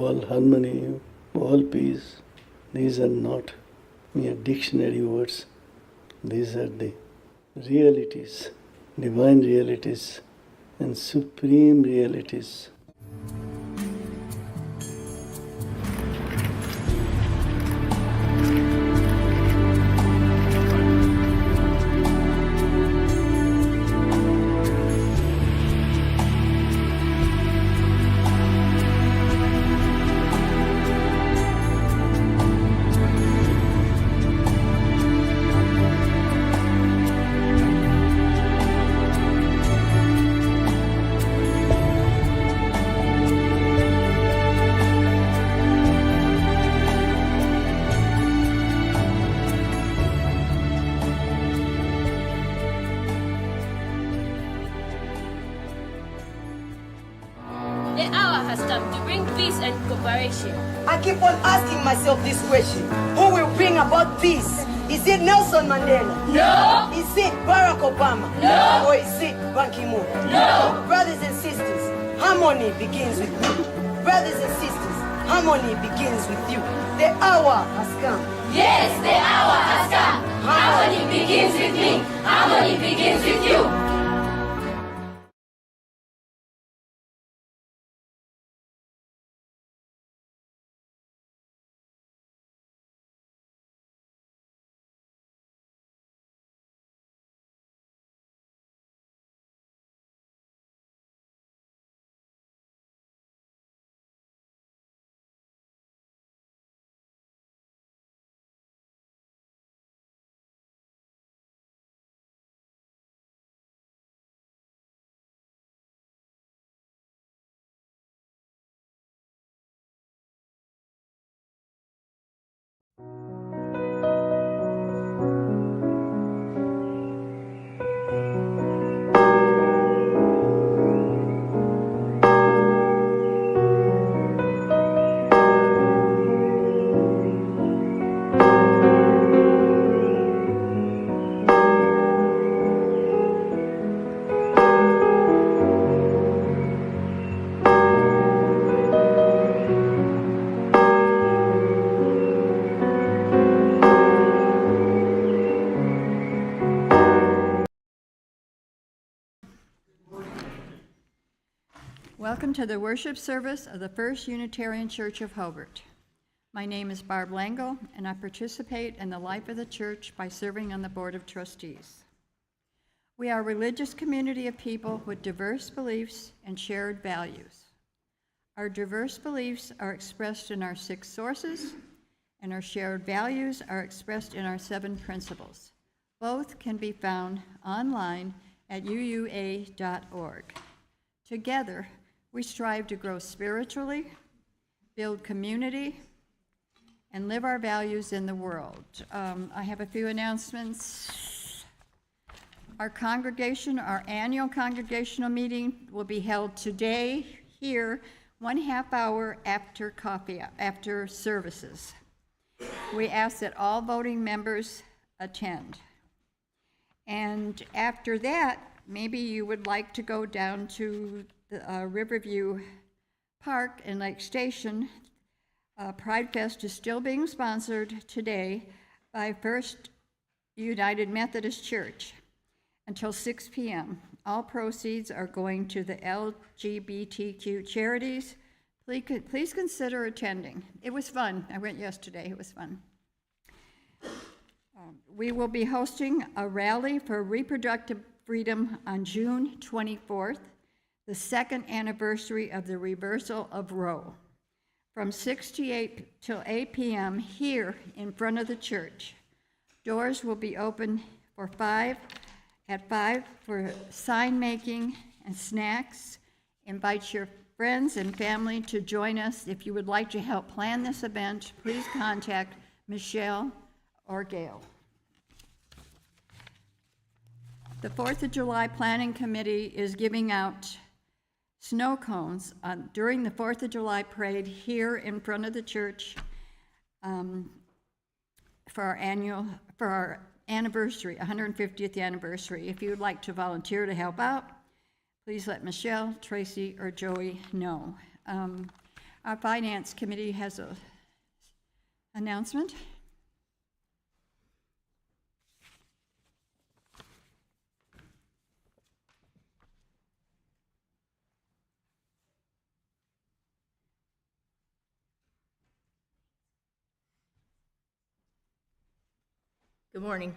all harmony, all peace. These are not mere dictionary words. These are the realities, divine realities, and supreme realities. The hour has come to bring peace and cooperation. I keep on asking myself this question. Who will bring about peace? Is it Nelson Mandela? No! Is it Barack Obama? No! Or is it Ban Ki-moon? No! Brothers and sisters, harmony begins with you. Brothers and sisters, harmony begins with you. The hour has come. Yes, the hour has come. Harmony begins with me. Harmony begins with you. Welcome to the worship service of the First Unitarian Church of Hobart. My name is Barb Langle, and I participate in the life of the church by serving on the Board of Trustees. We are a religious community of people with diverse beliefs and shared values. Our diverse beliefs are expressed in our 6 sources, and our shared values are expressed in our 7 principles. Both can be found online at uua.org. Together, we strive to grow spiritually, build community, and live our values in the world. I have a few announcements. Our annual congregational meeting will be held today here, 1/2 hour after services. We ask that all voting members attend. And after that, maybe you would like to go down to the Riverview Park and Lake Station. Pride Fest is still being sponsored today by First United Methodist Church until 6 p.m. All proceeds are going to the LGBTQ charities. Please consider attending. It was fun. I went yesterday. It was fun. We will be hosting a rally for reproductive freedom on June 24th, the 2nd anniversary of the reversal of Roe, from 6 to 8 till 8 p.m. here in front of the church. Doors will be open at 5 for sign making and snacks. Invite your friends and family to join us. If you would like to help plan this event, please contact Michelle or Gail. The 4th of July Planning Committee is giving out snow cones during the 4th of July parade here in front of the church for our anniversary, 150th anniversary. If you would like to volunteer to help out, please let Michelle, Tracy, or Joey know. Our Finance Committee has an announcement. Good morning.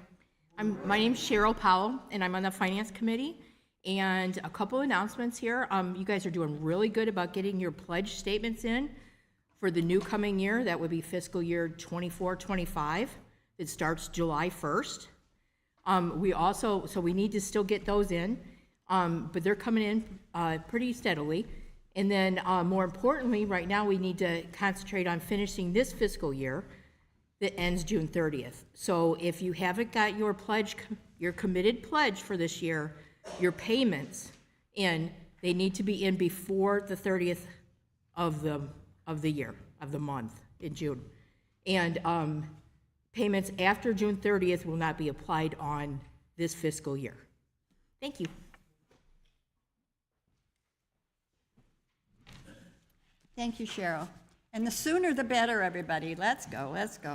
My name's Cheryl Powell, and I'm on the Finance Committee. And a couple announcements here. You guys are doing really good about getting your pledge statements in for the new coming year. That would be fiscal year 24-25. It starts July 1st. We need to still get those in, but they're coming in pretty steadily. And then more importantly, right now we need to concentrate on finishing this fiscal year that ends June 30th. So if you haven't got your pledge, your committed pledge for this year, your payments in, they need to be in before the 30th of the year, of the month in June. And payments after June 30th will not be applied on this fiscal year. Thank you. Thank you, Cheryl. And the sooner the better, everybody. Let's go, let's go.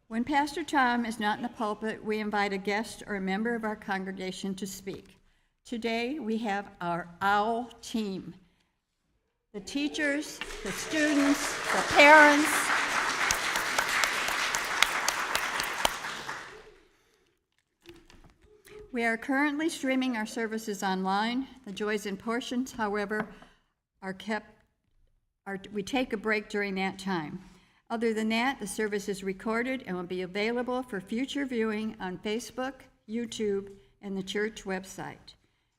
When Pastor Tom is not in the pulpit, we invite a guest or a member of our congregation to speak. Today, we have our OWL team. The teachers, the students, the parents. We are currently streaming our services online. The joys and portions, however, we take a break during that time. Other than that, the service is recorded and will be available for future viewing on Facebook, YouTube, and the church website.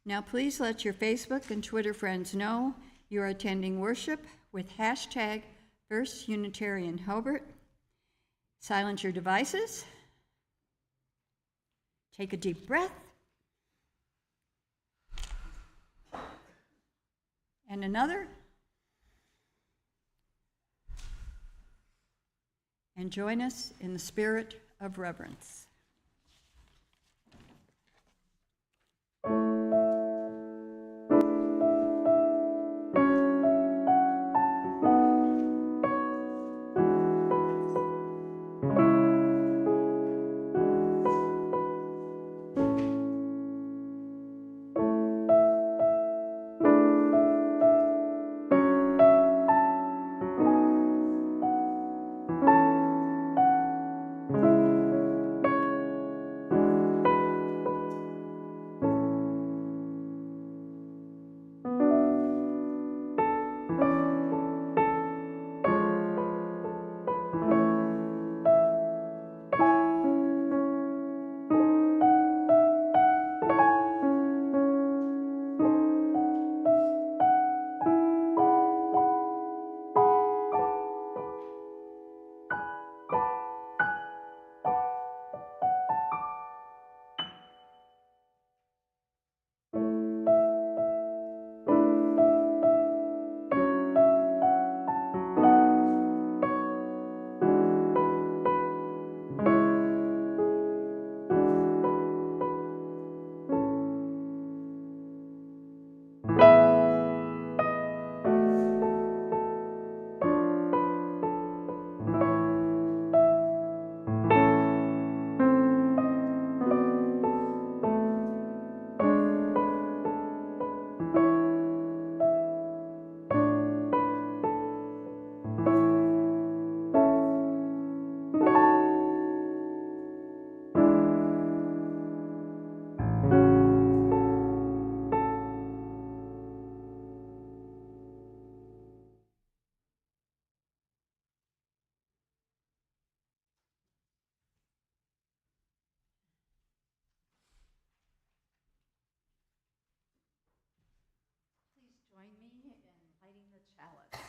Now please let your Facebook and Twitter friends know you are attending worship with hashtag First Unitarian Hobart. Silence your devices. Take a deep breath. And another. And join us in the spirit of reverence. Join me in lighting the chalice.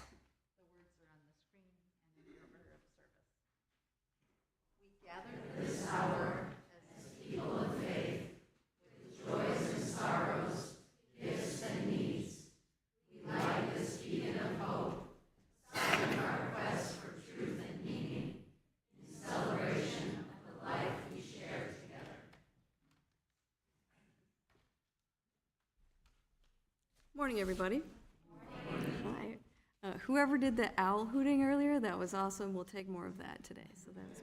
The words are on the screen and in your order of service. We gather this hour as people of faith, with joys and sorrows, gifts and needs. We light this beacon of hope, starting our quest for truth and meaning, in celebration of the life we share together. Morning, everybody. Whoever did the owl hooting earlier, that was awesome. We'll take more of that today, so that was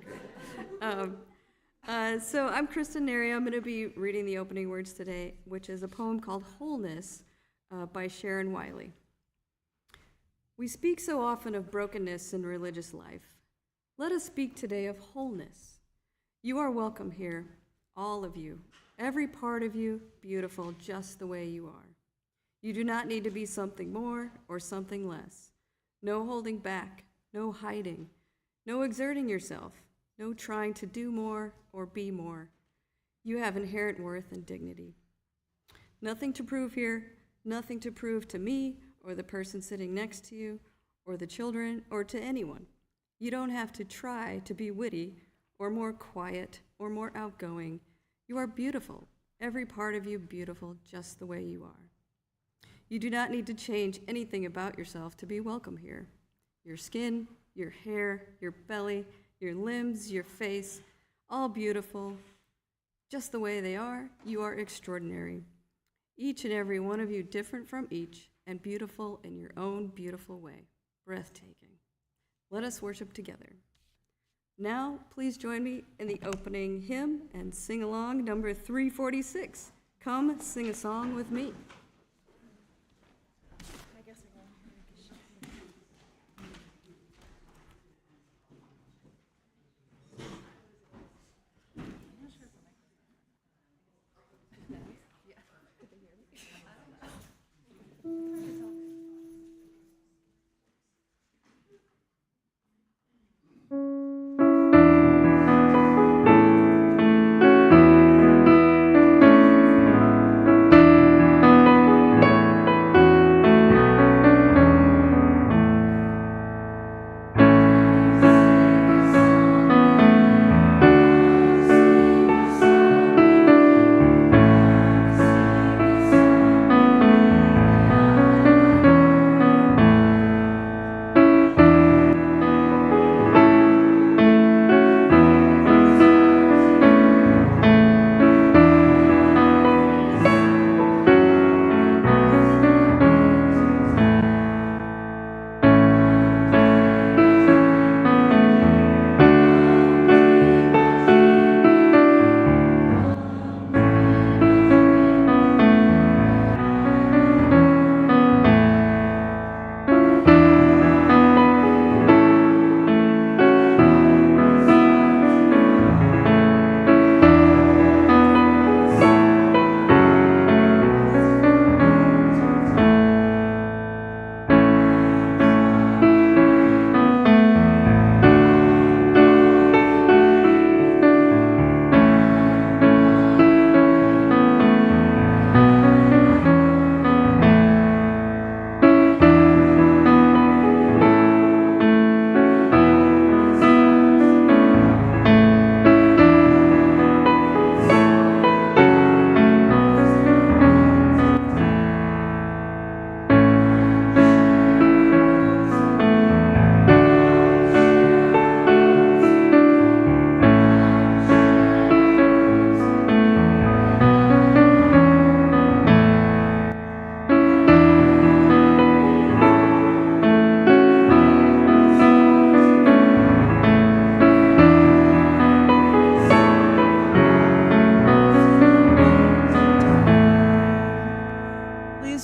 great. So I'm Kristen Neri. I'm going to be reading the opening words today, which is a poem called Wholeness by Sharon Wiley. We speak so often of brokenness in religious life. Let us speak today of wholeness. You are welcome here, all of you, every part of you, beautiful just the way you are. You do not need to be something more or something less. No holding back, no hiding, no exerting yourself, no trying to do more or be more. You have inherent worth and dignity. Nothing to prove here, nothing to prove to me or the person sitting next to you or the children or to anyone. You don't have to try to be witty or more quiet or more outgoing. You are beautiful, every part of you beautiful just the way you are. You do not need to change anything about yourself to be welcome here. Your skin, your hair, your belly, your limbs, your face, all beautiful. Just the way they are, you are extraordinary. Each and every one of you different from each and beautiful in your own beautiful way. Breathtaking. Let us worship together. Now, please join me in the opening hymn and sing along number 346. Come sing a song with me.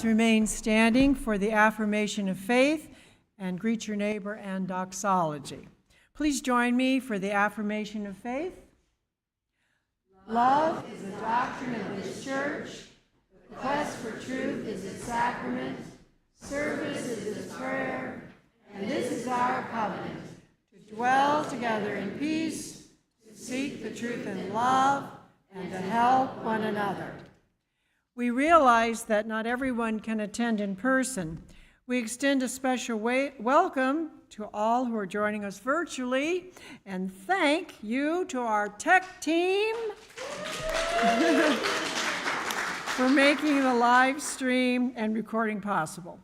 Remain standing for the affirmation of faith and greet your neighbor and doxology. Please join me for the affirmation of faith. Love is the doctrine of this church. The quest for truth is its sacrament. Service is its prayer. And this is our covenant, to dwell together in peace, to seek the truth in love, and to help one another. We realize that not everyone can attend in person. We extend a special welcome to all who are joining us virtually, and thank you to our tech team for making the live stream and recording possible.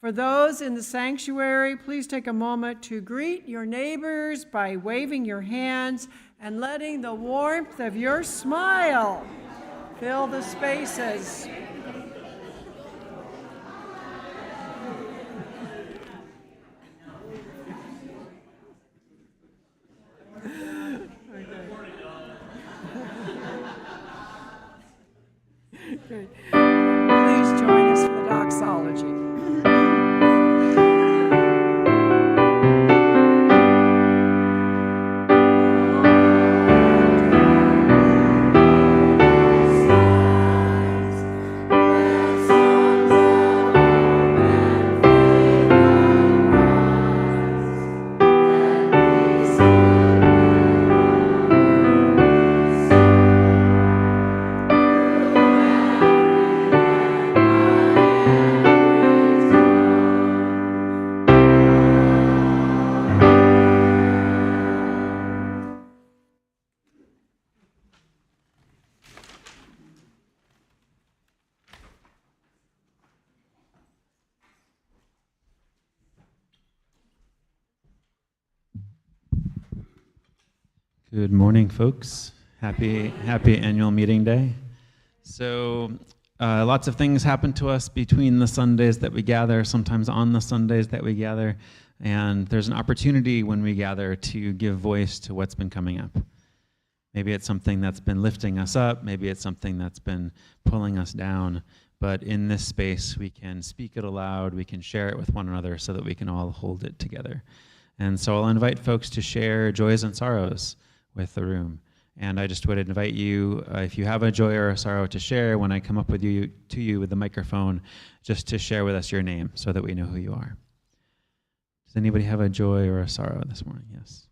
For those in the sanctuary, please take a moment to greet your neighbors by waving your hands and letting the warmth of your smile fill the spaces. Good. Please join us for the doxology. Good morning, folks. Happy annual meeting day. So lots of things happen to us between the Sundays that we gather, sometimes on the Sundays that we gather, and there's an opportunity when we gather to give voice to what's been coming up. Maybe it's something that's been lifting us up, maybe it's something that's been pulling us down, but in this space we can speak it aloud, we can share it with one another so that we can all hold it together. And so I'll invite folks to share joys and sorrows with the room. And I just would invite you, if you have a joy or a sorrow to share, when I come up with you with the microphone, just to share with us your name so that we know who you are. Does anybody have a joy or a sorrow this morning? Yes.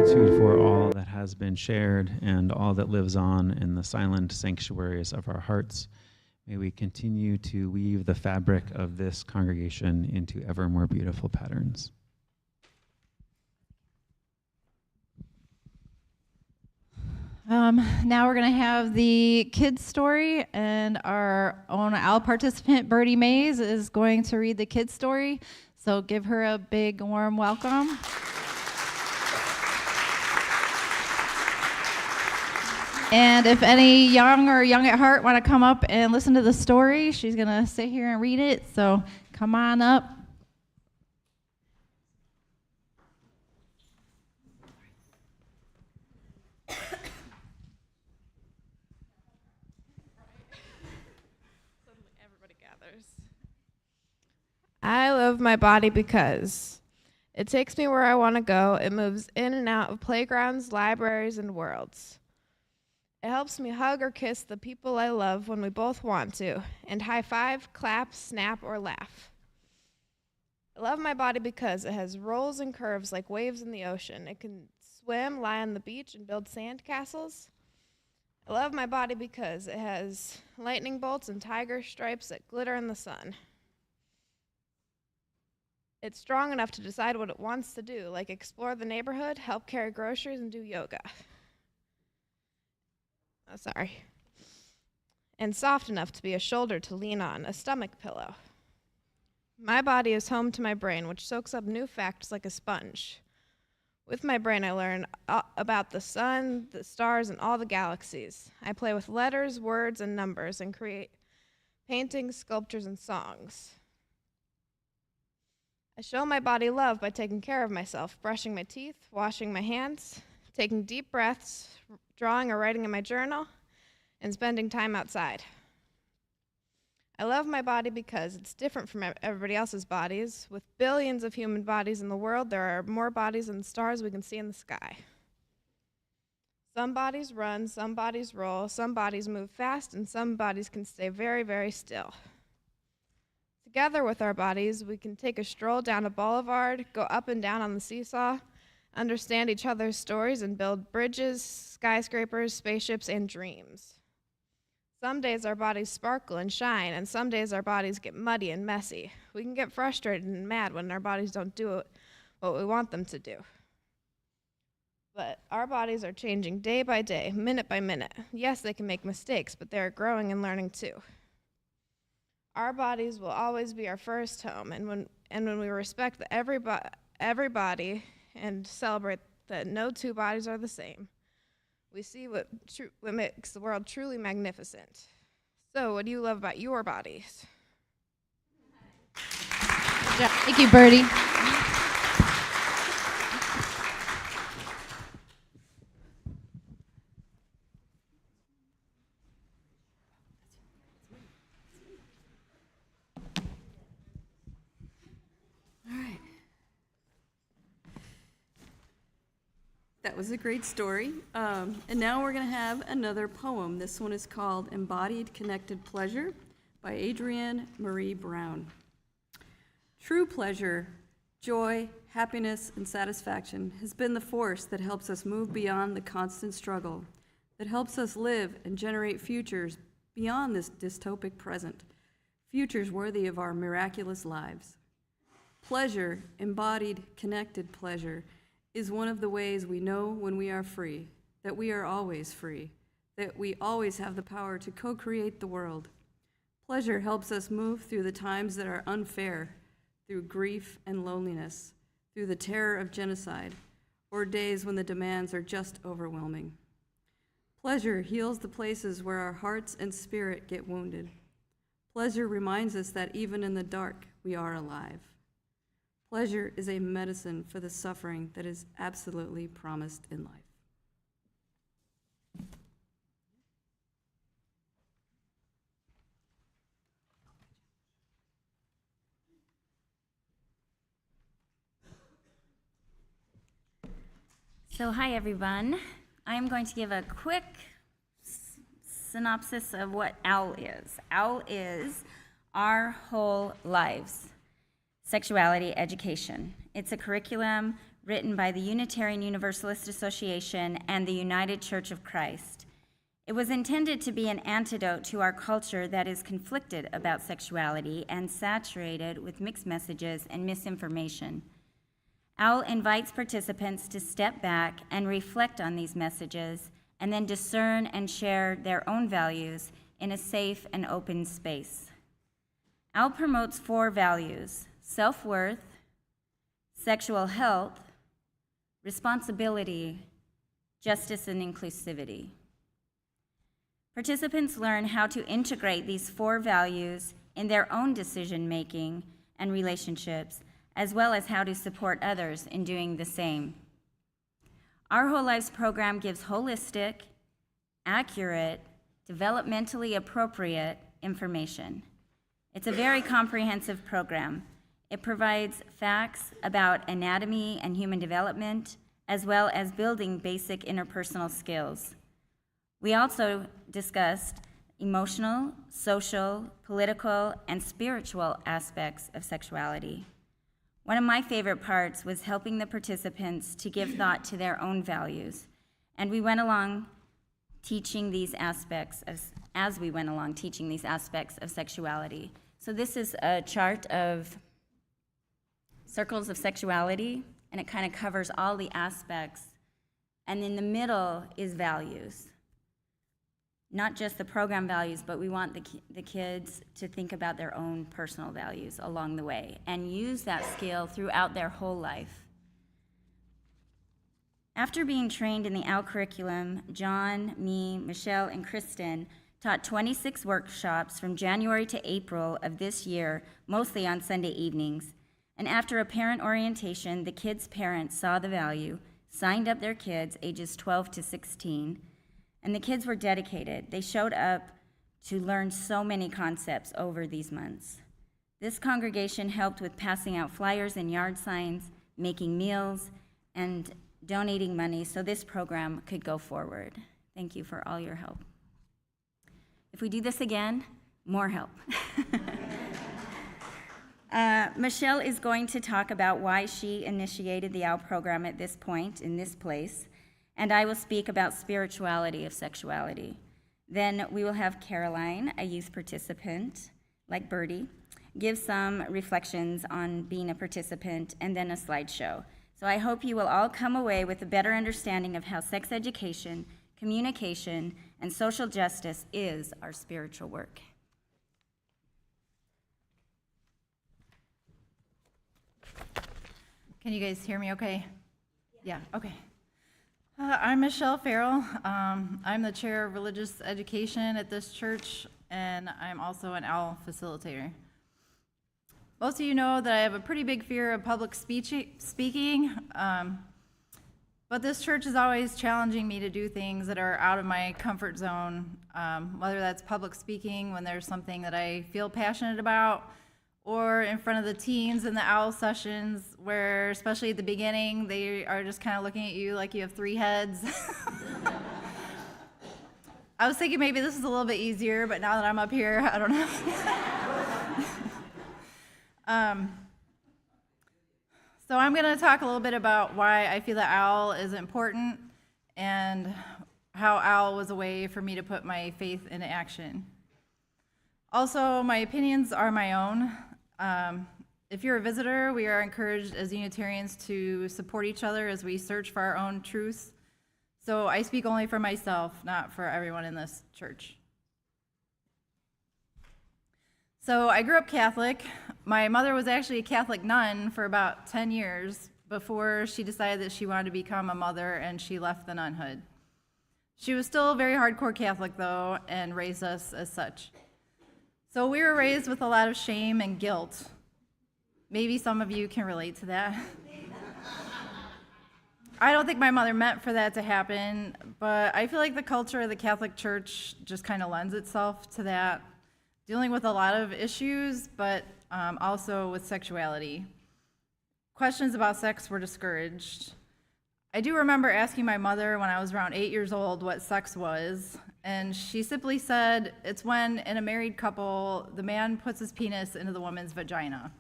Gratitude for all that has been shared and all that lives on in the silent sanctuaries of our hearts. May we continue to weave the fabric of this congregation into ever more beautiful patterns. Now we're going to have the kids' story, and our own OWL participant, Birdie Mays, is going to read the kids' story. So give her a big, warm welcome. And if any young or young at heart want to come up and listen to the story, she's going to sit here and read it. So come on up. Everybody gathers. I love my body because it takes me where I want to go. It moves in and out of playgrounds, libraries, and worlds. It helps me hug or kiss the people I love when we both want to, and high five, clap, snap, or laugh. I love my body because it has rolls and curves like waves in the ocean. It can swim, lie on the beach, and build sand castles. I love my body because it has lightning bolts and tiger stripes that glitter in the sun. It's strong enough to decide what it wants to do, like explore the neighborhood, help carry groceries, and do yoga. And soft enough to be a shoulder to lean on, a stomach pillow. My body is home to my brain, which soaks up new facts like a sponge. With my brain, I learn about the sun, the stars, and all the galaxies. I play with letters, words, and numbers, and create paintings, sculptures, and songs. I show my body love by taking care of myself, brushing my teeth, washing my hands, taking deep breaths, drawing or writing in my journal, and spending time outside. I love my body because it's different from everybody else's bodies. With billions of human bodies in the world, there are more bodies than stars we can see in the sky. Some bodies run, some bodies roll, some bodies move fast, and some bodies can stay very, very still. Together with our bodies, we can take a stroll down a boulevard, go up and down on the seesaw, understand each other's stories, and build bridges, skyscrapers, spaceships, and dreams. Some days our bodies sparkle and shine, and some days our bodies get muddy and messy. We can get frustrated and mad when our bodies don't do what we want them to do. But our bodies are changing day by day, minute by minute. Yes, they can make mistakes, but they are growing and learning too. Our bodies will always be our first home, and when we respect that every body and celebrate that no two bodies are the same, we see what makes the world truly magnificent. So, what do you love about your bodies? Thank you, Birdie. That was a great story. And now we're going to have another poem. This one is called Embodied Connected Pleasure by Adrienne Marie Brown. True pleasure, joy, happiness, and satisfaction has been the force that helps us move beyond the constant struggle, that helps us live and generate futures beyond this dystopic present, futures worthy of our miraculous lives. Pleasure, embodied, connected pleasure, is one of the ways we know when we are free, that we are always free, that we always have the power to co-create the world. Pleasure helps us move through the times that are unfair, through grief and loneliness, through the terror of genocide, or days when the demands are just overwhelming. Pleasure heals the places where our hearts and spirit get wounded. Pleasure reminds us that even in the dark, we are alive. Pleasure is a medicine for the suffering that is absolutely promised in life. So hi everyone. I'm going to give a quick synopsis of what OWL is. OWL is Our Whole Lives. Sexuality Education. It's a curriculum written by the Unitarian Universalist Association and the United Church of Christ. It was intended to be an antidote to our culture that is conflicted about sexuality and saturated with mixed messages and misinformation. OWL invites participants to step back and reflect on these messages and then discern and share their own values in a safe and open space. OWL promotes 4 values: self-worth, sexual health, responsibility, justice, and inclusivity. Participants learn how to integrate these 4 values in their own decision-making and relationships, as well as how to support others in doing the same. Our Whole Lives program gives holistic, accurate, developmentally appropriate information. It's a very comprehensive program. It provides facts about anatomy and human development, as well as building basic interpersonal skills. We also discussed emotional, social, political, and spiritual aspects of sexuality. One of my favorite parts was helping the participants to give thought to their own values, and we went along teaching these aspects as we went along teaching these aspects of sexuality. So this is a chart of circles of sexuality, and it kind of covers all the aspects, and in the middle is values. Not just the program values, but we want the kids to think about their own personal values along the way and use that skill throughout their whole life. After being trained in the OWL curriculum, John, me, Michelle, and Kristen taught 26 workshops from January to April of this year, mostly on Sunday evenings. And after a parent orientation, the kids' parents saw the value, signed up their kids ages 12 to 16, and the kids were dedicated. They showed up to learn so many concepts over these months. This congregation helped with passing out flyers and yard signs, making meals, and donating money so this program could go forward. Thank you for all your help. If we do this again, more help. Michelle is going to talk about why she initiated the OWL program at this point, in this place, and I will speak about spirituality of sexuality. Then we will have Caroline, a youth participant, like Birdie, give some reflections on being a participant, and then a slideshow. So I hope you will all come away with a better understanding of how sex education, communication, and social justice is our spiritual work. Can you guys hear me okay? Yeah, okay. I'm Michelle Farrell. I'm the chair of religious education at this church, and I'm also an OWL facilitator. Most of you know that I have a pretty big fear of public speaking, but this church is always challenging me to do things that are out of my comfort zone, whether that's public speaking when there's something that I feel passionate about, or in front of the teens in the OWL sessions where, especially at the beginning, they are just kind of looking at you like you have 3 heads. I was thinking maybe this is a little bit easier, but now that I'm up here, I don't know. So I'm going to talk a little bit about why I feel that OWL is important and how OWL was a way for me to put my faith into action. Also, my opinions are my own. If you're a visitor, we are encouraged as Unitarians to support each other as we search for our own truths. So I speak only for myself, not for everyone in this church. So I grew up Catholic. My mother was actually a Catholic nun for about 10 years before she decided that she wanted to become a mother and she left the nunhood. She was still very hardcore Catholic though and raised us as such. So we were raised with a lot of shame and guilt. Maybe some of you can relate to that. I don't think my mother meant for that to happen, but I feel like the culture of the Catholic Church just kind of lends itself to that, dealing with a lot of issues, but also with sexuality. Questions about sex were discouraged. I do remember asking my mother when I was around 8 years old what sex was, and she simply said, it's when in a married couple, the man puts his penis into the woman's vagina.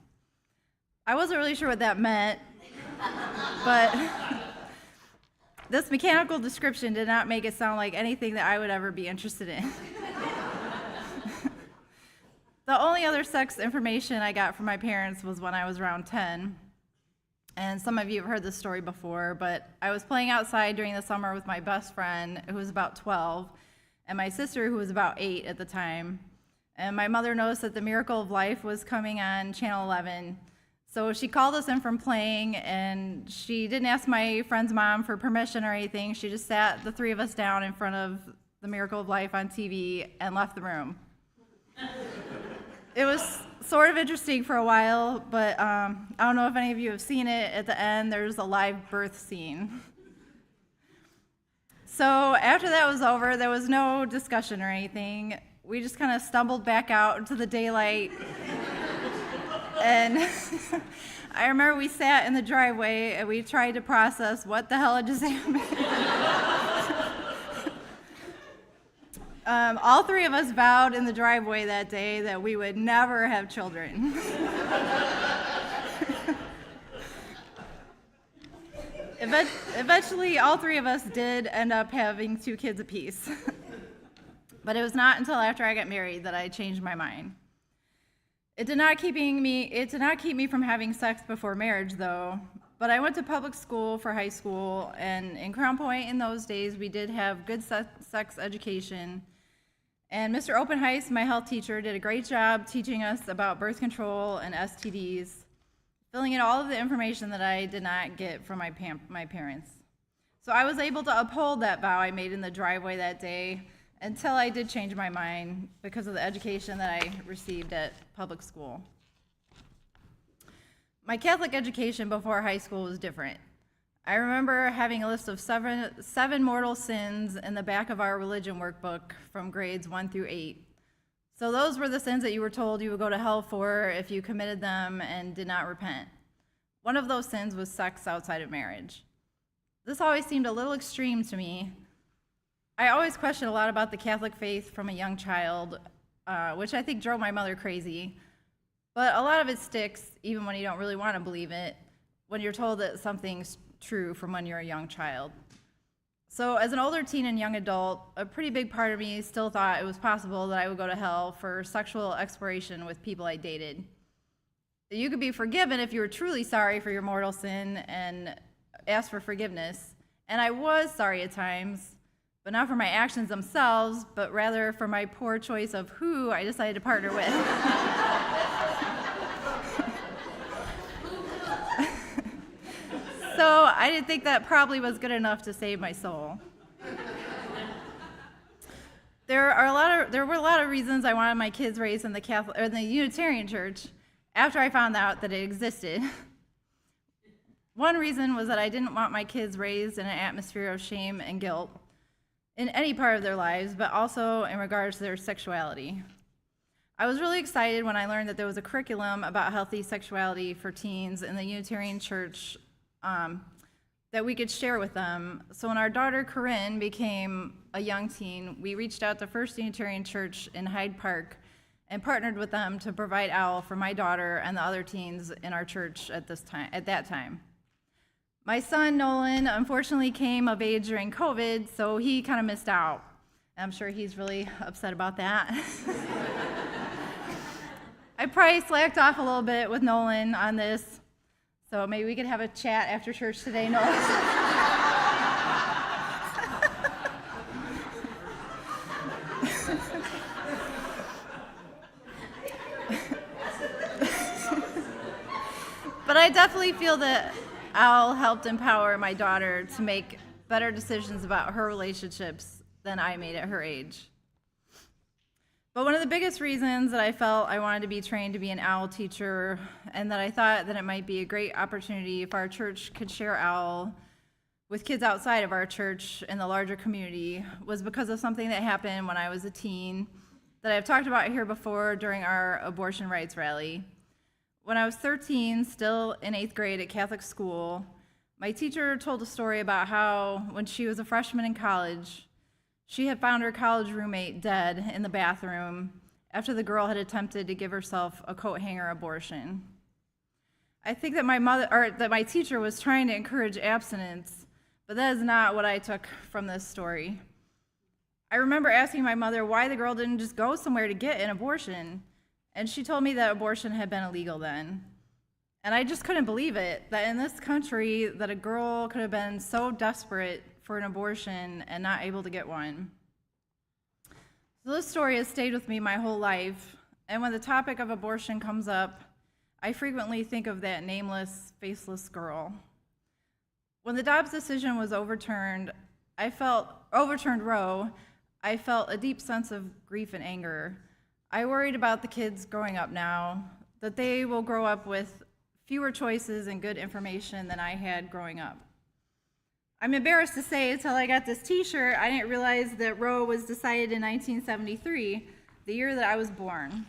I wasn't really sure what that meant, but this mechanical description did not make it sound like anything that I would ever be interested in. The only other sex information I got from my parents was when I was around 10. And some of you have heard this story before, but I was playing outside during the summer with my best friend, who was about 12, and my sister, who was about 8 at the time. And my mother noticed that The Miracle of Life was coming on Channel 11. So she called us in from playing, and she didn't ask my friend's mom for permission or anything. She just sat the 3 of us down in front of The Miracle of Life on TV and left the room. It was sort of interesting for a while, but I don't know if any of you have seen it. At the end, there's a live birth scene. So after that was over, there was no discussion or anything. We just kind of stumbled back out into the daylight. And I remember we sat in the driveway and we tried to process what the hell had just happened. All three of us vowed in the driveway that day that we would never have children. Eventually, all three of us did end up having 2 kids apiece. But it was not until after I got married that I changed my mind. It did not keep me from having sex before marriage, though. But I went to public school for high school, and in Crown Point in those days, we did have good sex education. And Mr. Openheist, my health teacher, did a great job teaching us about birth control and STDs, filling in all of the information that I did not get from my parents. So I was able to uphold that vow I made in the driveway that day until I did change my mind because of the education that I received at public school. My Catholic education before high school was different. I remember having a list of seven mortal sins in the back of our religion workbook from grades 1 through 8. So those were the sins that you were told you would go to hell for if you committed them and did not repent. One of those sins was sex outside of marriage. This always seemed a little extreme to me. I always questioned a lot about the Catholic faith from a young child, which I think drove my mother crazy. But a lot of it sticks, even when you don't really want to believe it, when you're told that something's true from when you're a young child. So as an older teen and young adult, a pretty big part of me still thought it was possible that I would go to hell for sexual exploration with people I dated. You could be forgiven if you were truly sorry for your mortal sin and asked for forgiveness. And I was sorry at times, but not for my actions themselves, but rather for my poor choice of who I decided to partner with. So I didn't think that probably was good enough to save my soul. There were a lot of reasons I wanted my kids raised in the Unitarian Church after I found out that it existed. One reason was that I didn't want my kids raised in an atmosphere of shame and guilt in any part of their lives, but also in regards to their sexuality. I was really excited when I learned that there was a curriculum about healthy sexuality for teens in the Unitarian Church that we could share with them. So when our daughter Corinne became a young teen, we reached out to First Unitarian Church in Hyde Park and partnered with them to provide OWL for my daughter and the other teens in our church at that time. My son Nolan unfortunately came of age during COVID, so he kind of missed out. I'm sure he's really upset about that. I probably slacked off a little bit with Nolan on this. So maybe we could have a chat after church today, Nolan. But I definitely feel that Al helped empower my daughter to make better decisions about her relationships than I made at her age. But one of the biggest reasons that I felt I wanted to be trained to be an OWL teacher, and that I thought that it might be a great opportunity if our church could share OWL with kids outside of our church in the larger community, was because of something that happened when I was a teen that I've talked about here before during our abortion rights rally. When I was 13, still in 8th grade at Catholic school, my teacher told a story about how when she was a freshman in college, she had found her college roommate dead in the bathroom after the girl had attempted to give herself a coat hanger abortion. I think that my teacher was trying to encourage abstinence, but that is not what I took from this story. I remember asking my mother why the girl didn't just go somewhere to get an abortion, and she told me that abortion had been illegal then. And I just couldn't believe it, that in this country that a girl could have been so desperate for an abortion and not able to get one. So this story has stayed with me my whole life, and when the topic of abortion comes up, I frequently think of that nameless, faceless girl. When the Dobbs decision was overturned Roe, I felt a deep sense of grief and anger. I worried about the kids growing up now, that they will grow up with fewer choices and good information than I had growing up. I'm embarrassed to say, until I got this t-shirt, I didn't realize that Roe was decided in 1973, the year that I was born.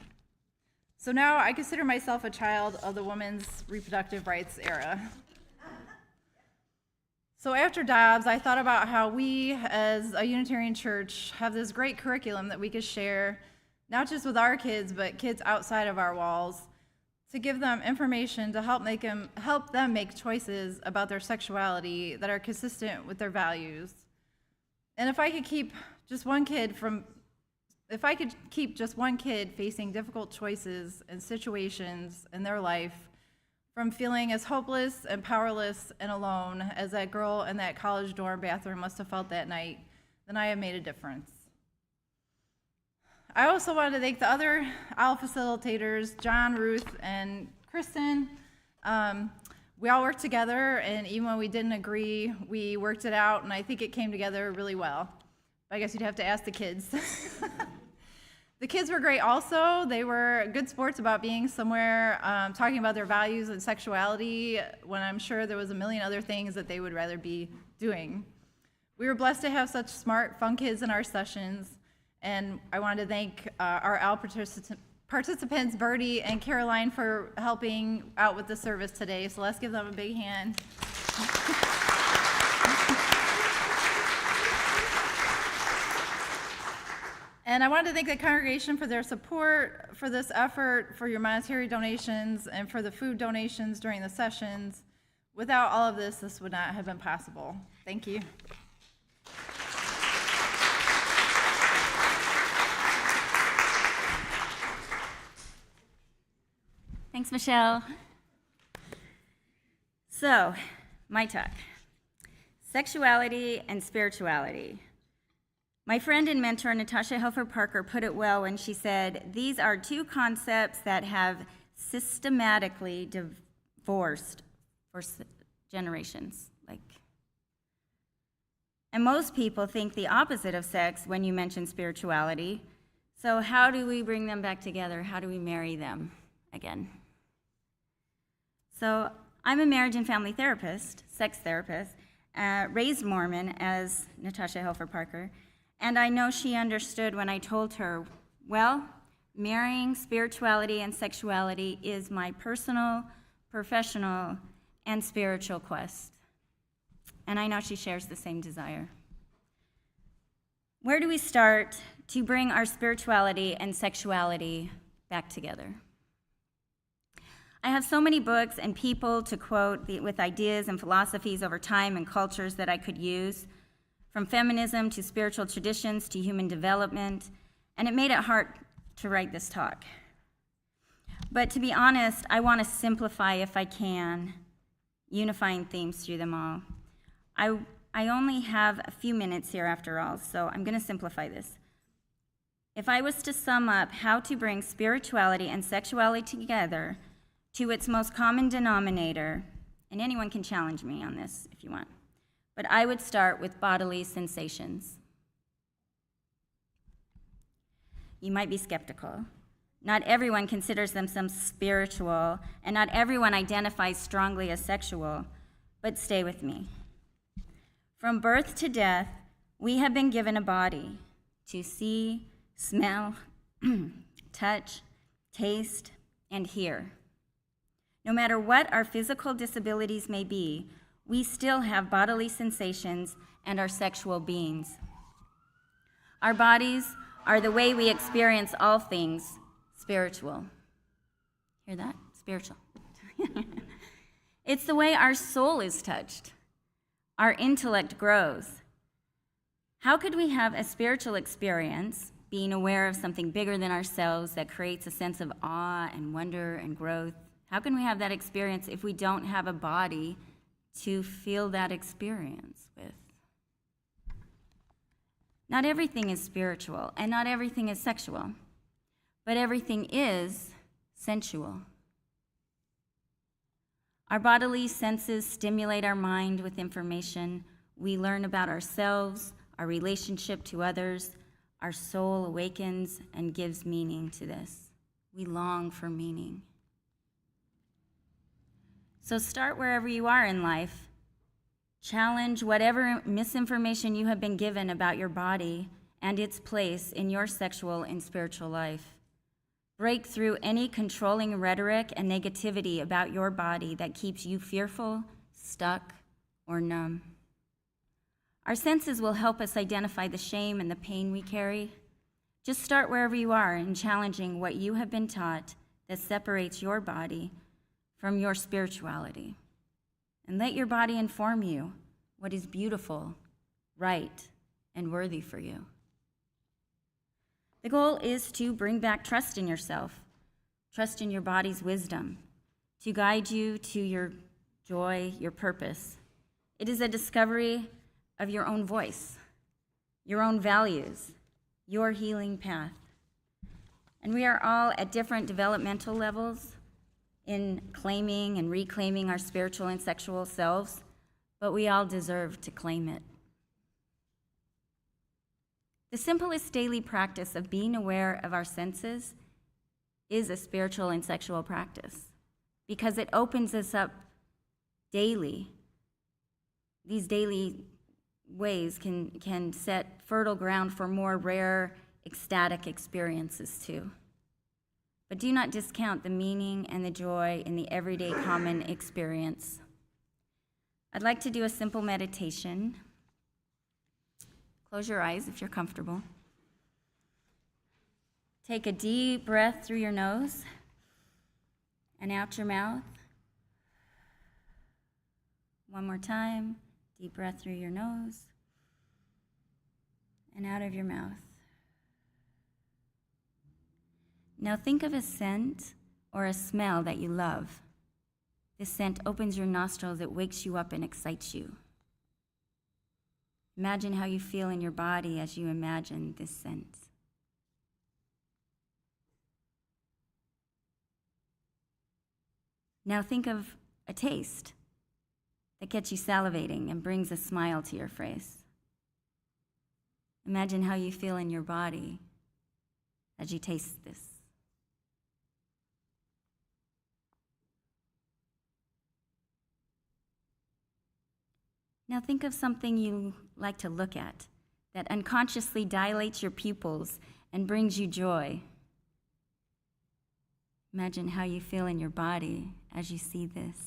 So now I consider myself a child of the women's reproductive rights era. So after Dobbs, I thought about how we, as a Unitarian church, have this great curriculum that we could share, not just with our kids, but kids outside of our walls, to give them information to help them make choices about their sexuality that are consistent with their values. And if I could keep just one kid facing difficult choices and situations in their life from feeling as hopeless and powerless and alone as that girl in that college dorm bathroom must have felt that night, then I have made a difference. I also wanted to thank the other OWL facilitators, John, Ruth, and Kristen. We all worked together, and even when we didn't agree, we worked it out, and I think it came together really well. But I guess you'd have to ask the kids. The kids were great also. They were good sports about being somewhere, talking about their values and sexuality, when I'm sure there was a million other things that they would rather be doing. We were blessed to have such smart, fun kids in our sessions, and I wanted to thank our OWL participants, Bertie and Caroline, for helping out with the service today, so let's give them a big hand. And I wanted to thank the congregation for their support for this effort, for your monetary donations, and for the food donations during the sessions. Without all of this, this would not have been possible. Thank you. Thanks, Michelle. So, my talk. Sexuality and spirituality. My friend and mentor, Natasha Helfer Parker, put it well when she said, these are two concepts that have systematically divorced for generations. And most people think the opposite of sex when you mention spirituality. So how do we bring them back together? How do we marry them again? So I'm a marriage and family therapist, sex therapist, raised Mormon as Natasha Helfer Parker. And I know she understood when I told her, well, marrying spirituality and sexuality is my personal, professional, and spiritual quest. And I know she shares the same desire. Where do we start to bring our spirituality and sexuality back together? I have so many books and people to quote with ideas and philosophies over time and cultures that I could use, from feminism to spiritual traditions to human development, and it made it hard to write this talk. But to be honest, I want to simplify, if I can, unifying themes through them all. I only have a few minutes here after all, so I'm going to simplify this. If I was to sum up how to bring spirituality and sexuality together to its most common denominator, and anyone can challenge me on this if you want, but I would start with bodily sensations. You might be skeptical. Not everyone considers themselves spiritual, and not everyone identifies strongly as sexual, but stay with me. From birth to death, we have been given a body to see, smell, touch, taste, and hear. No matter what our physical disabilities may be, we still have bodily sensations and are sexual beings. Our bodies are the way we experience all things spiritual. Hear that? Spiritual. It's the way our soul is touched. Our intellect grows. How could we have a spiritual experience, being aware of something bigger than ourselves that creates a sense of awe and wonder and growth? How can we have that experience if we don't have a body to feel that experience with? Not everything is spiritual, and not everything is sexual, but everything is sensual. Our bodily senses stimulate our mind with information. We learn about ourselves, our relationship to others, our soul awakens and gives meaning to this. We long for meaning. So start wherever you are in life. Challenge whatever misinformation you have been given about your body and its place in your sexual and spiritual life. Break through any controlling rhetoric and negativity about your body that keeps you fearful, stuck, or numb. Our senses will help us identify the shame and the pain we carry. Just start wherever you are in challenging what you have been taught that separates your body from your spirituality. And let your body inform you what is beautiful, right, and worthy for you. The goal is to bring back trust in yourself, trust in your body's wisdom, to guide you to your joy, your purpose. It is a discovery of your own voice, your own values, your healing path. And we are all at different developmental levels in claiming and reclaiming our spiritual and sexual selves, but we all deserve to claim it. The simplest daily practice of being aware of our senses is a spiritual and sexual practice because it opens us up daily. These daily ways can set fertile ground for more rare, ecstatic experiences too. But do not discount the meaning and the joy in the everyday common experience. I'd like to do a simple meditation. Close your eyes if you're comfortable. Take a deep breath through your nose and out your mouth. One more time. Deep breath through your nose and out of your mouth. Now think of a scent or a smell that you love. This scent opens your nostrils, it wakes you up and excites you. Imagine how you feel in your body as you imagine this scent. Now think of a taste that gets you salivating and brings a smile to your face. Imagine how you feel in your body as you taste this. Now think of something you like to look at that unconsciously dilates your pupils and brings you joy. Imagine how you feel in your body as you see this.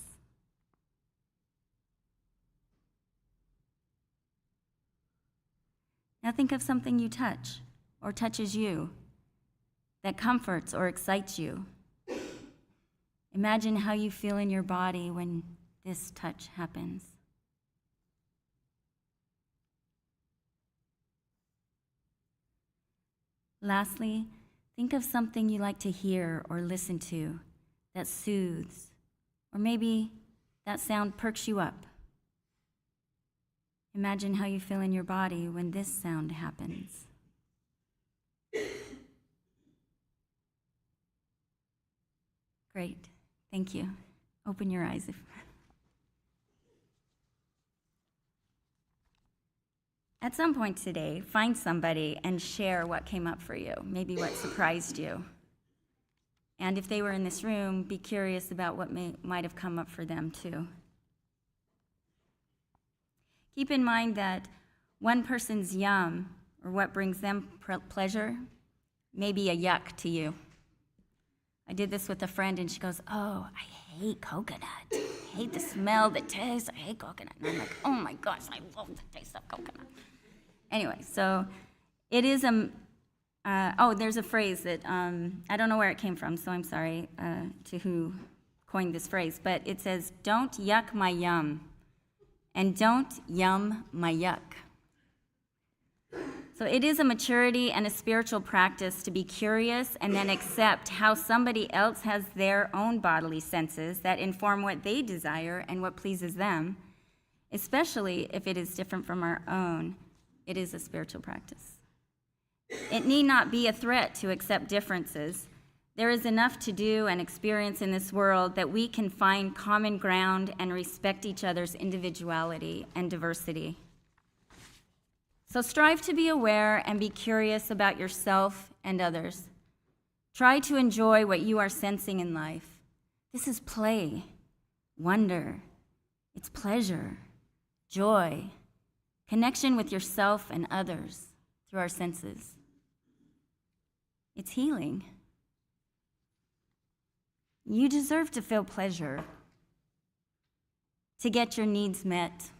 Now think of something you touch or touches you that comforts or excites you. Imagine how you feel in your body when this touch happens. Lastly, think of something you like to hear or listen to that soothes, or maybe that sound perks you up. Imagine how you feel in your body when this sound happens. Great, thank you. Open your eyes. At some point today, find somebody and share what came up for you, maybe what surprised you. And if they were in this room, be curious about what might have come up for them too. Keep in mind that one person's yum, or what brings them pleasure, may be a yuck to you. I did this with a friend and she goes, "Oh, I hate coconut. I hate the smell, the taste, I hate coconut." And I'm like, "Oh my gosh, I love the taste of coconut." Anyway, so it is there's a phrase that, I don't know where it came from, so I'm sorry to who coined this phrase, but it says, "Don't yuck my yum, and don't yum my yuck." So it is a maturity and a spiritual practice to be curious and then accept how somebody else has their own bodily senses that inform what they desire and what pleases them, especially if it is different from our own. It is a spiritual practice. It need not be a threat to accept differences. There is enough to do and experience in this world that we can find common ground and respect each other's individuality and diversity. So strive to be aware and be curious about yourself and others. Try to enjoy what you are sensing in life. This is play, wonder, it's pleasure, joy, connection with yourself and others through our senses. It's healing. You deserve to feel pleasure, to get your needs met,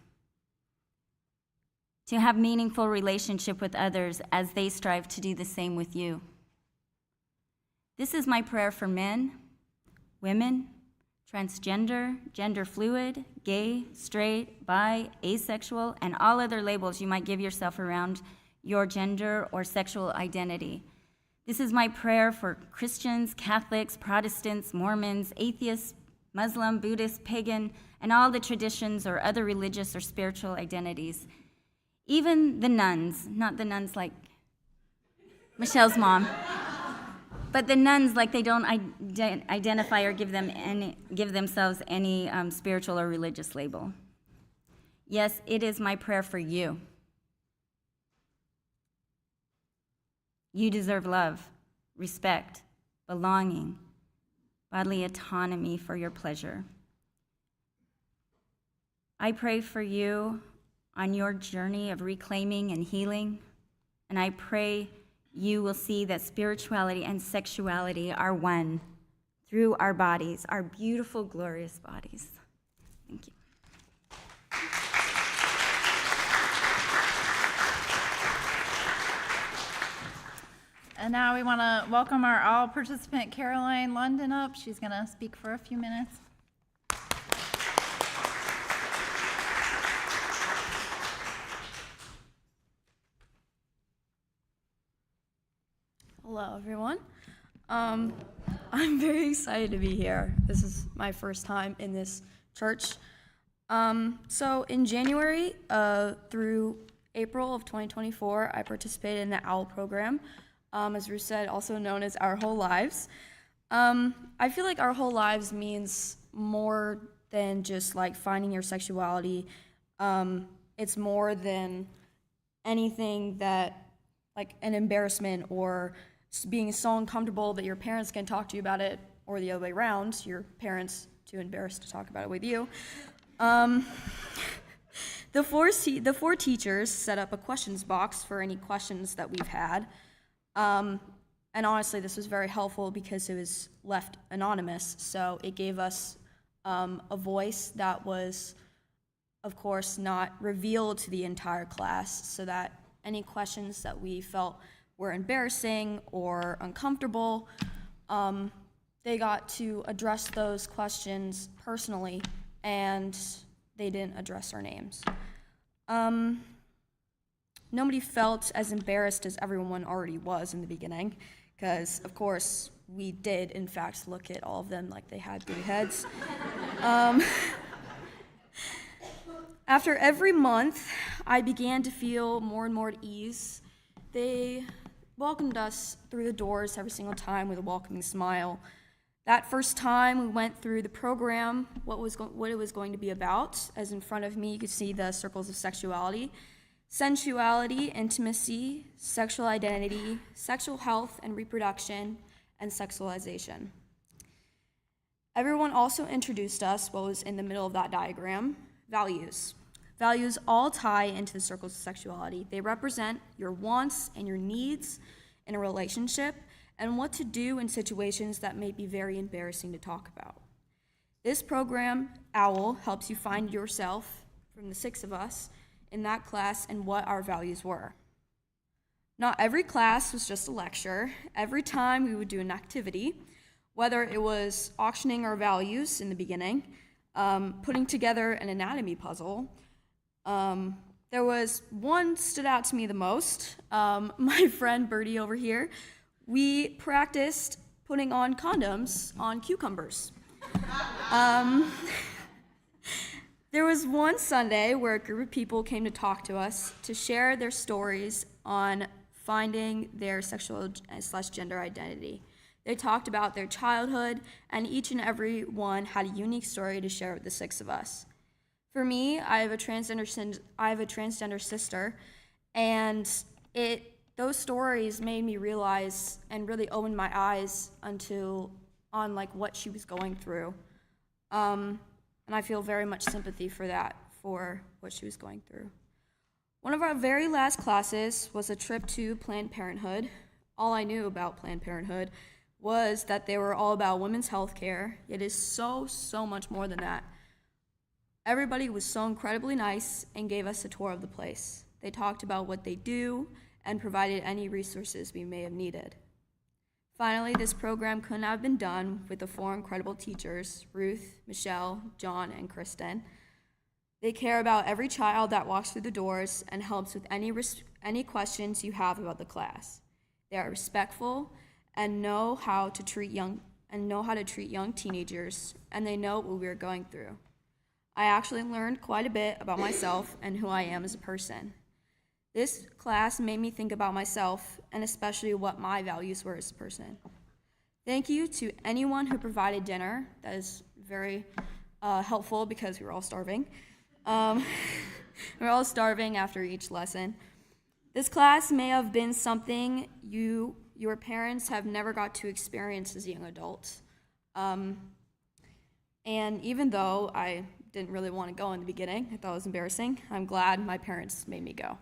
to have meaningful relationship with others as they strive to do the same with you. This is my prayer for men, women, transgender, gender fluid, gay, straight, bi, asexual, and all other labels you might give yourself around your gender or sexual identity. This is my prayer for Christians, Catholics, Protestants, Mormons, atheists, Muslim, Buddhist, pagan, and all the traditions or other religious or spiritual identities. Even the nuns, not the nuns like Michelle's mom, but the nuns like they don't identify or give themselves any spiritual or religious label. Yes, it is my prayer for you. You deserve love, respect, belonging, bodily autonomy for your pleasure. I pray for you on your journey of reclaiming and healing, and I pray you will see that spirituality and sexuality are one through our bodies, our beautiful, glorious bodies. Thank you. And now we want to welcome our all participant Caroline London up. She's going to speak for a few minutes. Hello, everyone. I'm very excited to be here. This is my first time in this church. So in January through April of 2024, I participated in the OWL program, as Ruth said, also known as Our Whole Lives. I feel like Our Whole Lives means more than just like finding your sexuality. It's more than anything that, like an embarrassment or being so uncomfortable that your parents can talk to you about it, or the other way around, your parents too embarrassed to talk about it with you. The four teachers set up a questions box for any questions that we've had. And honestly, this was very helpful because it was left anonymous, so it gave us a voice that was, of course, not revealed to the entire class, so that any questions that we felt were embarrassing or uncomfortable, they got to address those questions personally, and they didn't address our names. Nobody felt as embarrassed as everyone already was in the beginning, because, of course, we did, in fact, look at all of them like they had 3 heads. After every month, I began to feel more and more at ease. They welcomed us through the doors every single time with a welcoming smile. That first time we went through the program, what it was going to be about, as in front of me you could see the circles of sexuality, sensuality, intimacy, sexual identity, sexual health and reproduction, and sexualization. Everyone also introduced us what was in the middle of that diagram, values. Values all tie into the circles of sexuality. They represent your wants and your needs in a relationship and what to do in situations that may be very embarrassing to talk about. This program, OWL, helps you find yourself, from the 6 of us, in that class and what our values were. Not every class was just a lecture. Every time we would do an activity, whether it was auctioning our values in the beginning, putting together an anatomy puzzle. There was one stood out to me the most. My friend Birdie over here, we practiced putting on condoms on cucumbers. There was one Sunday where a group of people came to talk to us to share their stories on finding their sexual/gender identity. They talked about their childhood, and each and every one had a unique story to share with the 6 of us. For me, I have a transgender sister, And those stories made me realize and really opened my eyes on like what she was going through. And I feel very much sympathy for what she was going through. One of our very last classes was a trip to Planned Parenthood. All I knew about Planned Parenthood was that they were all about women's health care. It is so much more than that. Everybody was so incredibly nice and gave us a tour of the place. They talked about what they do and provided any resources we may have needed. Finally, this program couldn't have been done with the 4 incredible teachers, Ruth, Michelle, John, and Kristen. They care about every child that walks through the doors and helps with any questions you have about the class. They are respectful and know how to treat young teenagers, and they know what we are going through. I actually learned quite a bit about myself and who I am as a person. This class made me think about myself and especially what my values were as a person. Thank you to anyone who provided dinner. That is very helpful because we were all starving. We were all starving after each lesson. This class may have been something your parents have never got to experience as young adults. And even though I didn't really want to go in the beginning, I thought it was embarrassing, I'm glad my parents made me go.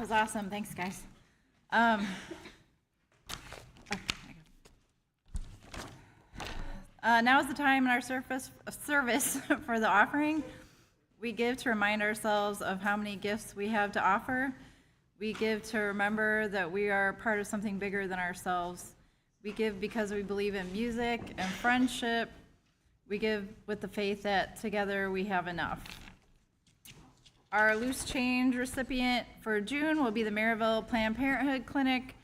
was awesome. Thanks, guys. Now is the time in our service for the offering. We give to remind ourselves of how many gifts we have to offer. We give to remember that we are part of something bigger than ourselves. We give because we believe in music and friendship. We give with the faith that together we have enough. Our loose change recipient for June will be the Maryville Planned Parenthood Clinic.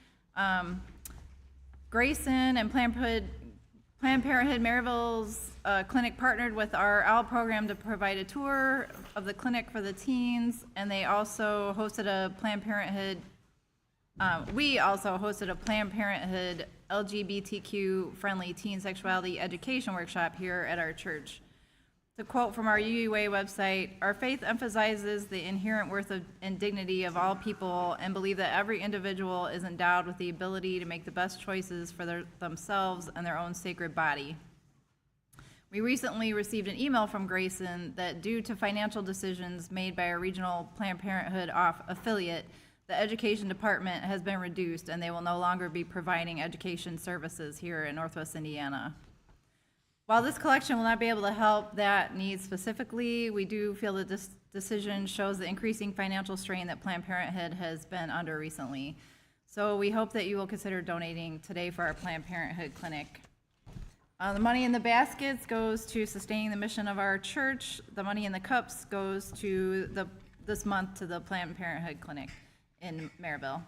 Grayson and Planned Parenthood Maryville's clinic partnered with our OWL program to provide a tour of the clinic for the teens, and they also hosted a Planned Parenthood, we also hosted a Planned Parenthood LGBTQ-friendly teen sexuality education workshop here at our church. To quote from our UUA website, our faith emphasizes the inherent worth and dignity of all people and believe that every individual is endowed with the ability to make the best choices for themselves and their own sacred body. We recently received an email from Grayson that due to financial decisions made by our regional Planned Parenthood affiliate, the education department has been reduced and they will no longer be providing education services here in Northwest Indiana. While this collection will not be able to help that need specifically, we do feel that this decision shows the increasing financial strain that Planned Parenthood has been under recently. So we hope that you will consider donating today for our Planned Parenthood Clinic. The money in the baskets goes to sustaining the mission of our church. The money in the cups goes to this month to the Planned Parenthood Clinic in Maryville.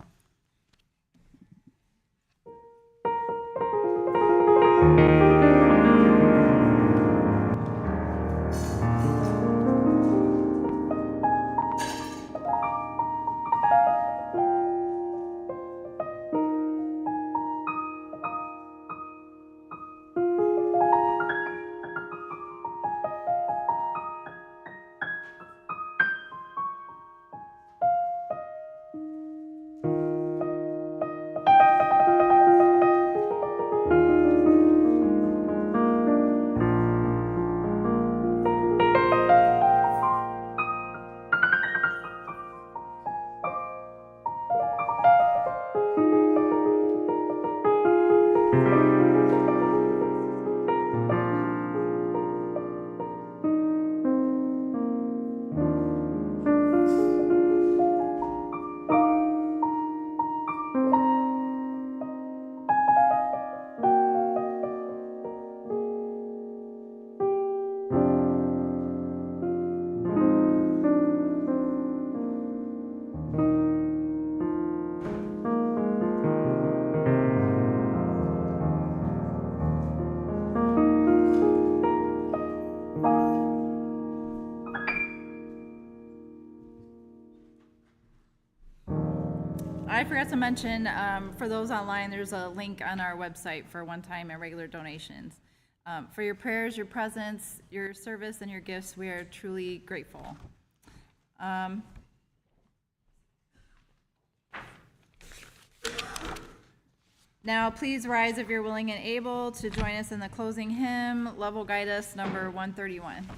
I forgot to mention, for those online, there's a link on our website for one-time and regular donations. For your prayers, your presence, your service, and your gifts, we are truly grateful. Now, please rise if you're willing and able to join us in the closing hymn, Love Will Guide Us, number 131.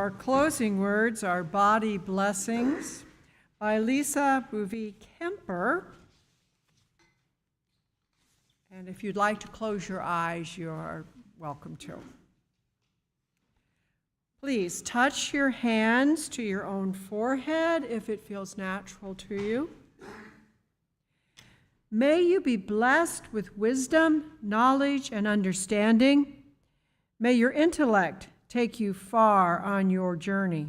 our closing words are Body Blessings by Lisa Bouvie Kemper. And if you'd like to close your eyes, you are welcome to. Please touch your hands to your own forehead if it feels natural to you. May you be blessed with wisdom, knowledge, and understanding. May your intellect take you far on your journey.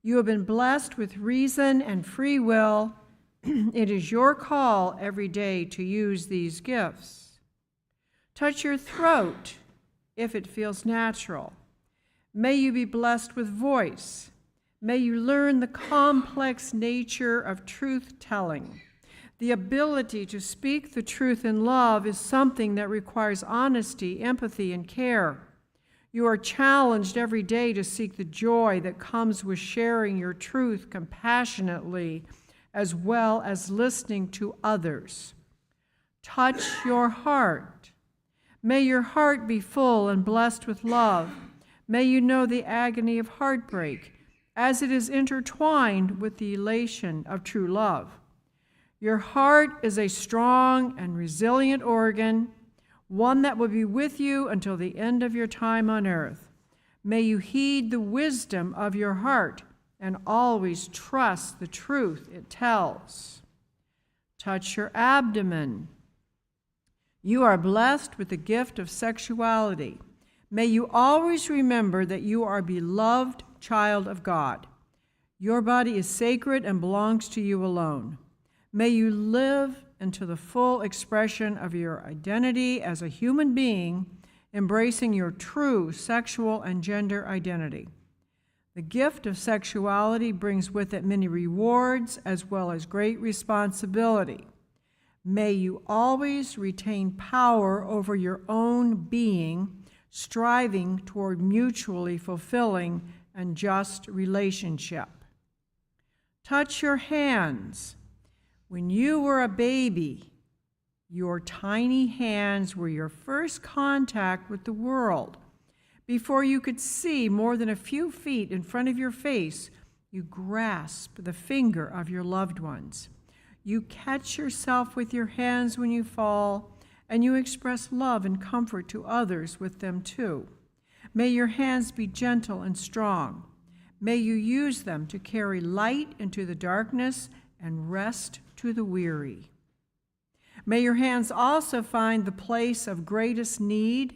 You have been blessed with reason and free will. It is your call every day to use these gifts. Touch your throat if it feels natural. May you be blessed with voice. May you learn the complex nature of truth-telling. The ability to speak the truth in love is something that requires honesty, empathy, and care. You are challenged every day to seek the joy that comes with sharing your truth compassionately, as well as listening to others. Touch your heart. May your heart be full and blessed with love. May you know the agony of heartbreak as it is intertwined with the elation of true love. Your heart is a strong and resilient organ, one that will be with you until the end of your time on earth. May you heed the wisdom of your heart and always trust the truth it tells. Touch your abdomen. You are blessed with the gift of sexuality. May you always remember that you are a beloved child of God. Your body is sacred and belongs to you alone. May you live into the full expression of your identity as a human being, embracing your true sexual and gender identity. The gift of sexuality brings with it many rewards as well as great responsibility. May you always retain power over your own being, striving toward mutually fulfilling and just relationship. Touch your hands. When you were a baby, your tiny hands were your first contact with the world. Before you could see more than a few feet in front of your face, you grasp the finger of your loved ones. You catch yourself with your hands when you fall, and you express love and comfort to others with them too. May your hands be gentle and strong. May you use them to carry light into the darkness and rest to the weary. May your hands also find the place of greatest need,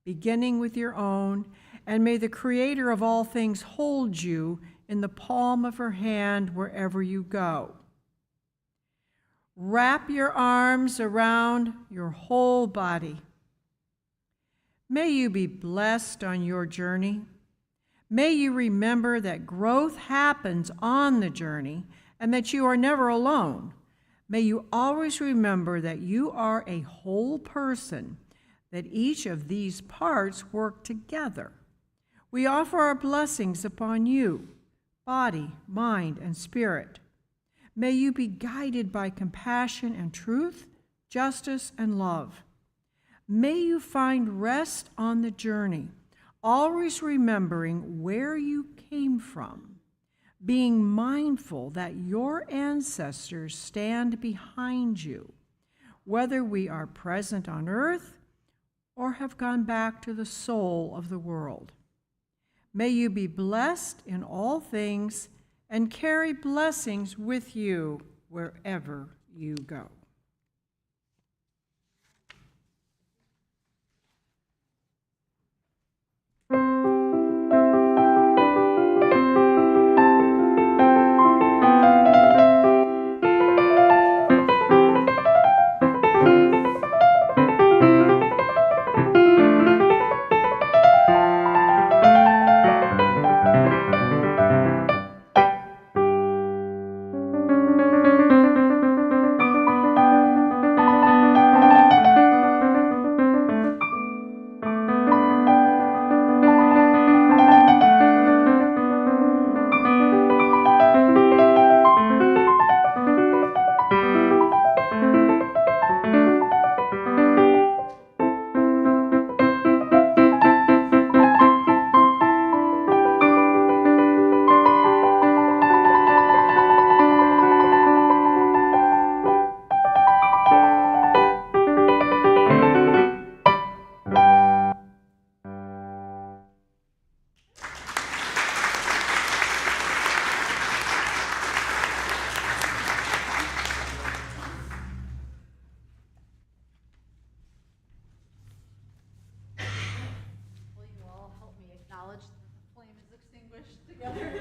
beginning with your own, and may the Creator of all things hold you in the palm of her hand wherever you go. Wrap your arms around your whole body. May you be blessed on your journey. May you remember that growth happens on the journey and that you are never alone. May you always remember that you are a whole person, that each of these parts work together. We offer our blessings upon you, body, mind, and spirit. May you be guided by compassion and truth, justice and love. May you find rest on the journey, always remembering where you came from, being mindful that your ancestors stand behind you, whether we are present on earth or have gone back to the soul of the world. May you be blessed in all things and carry blessings with you wherever you go. together.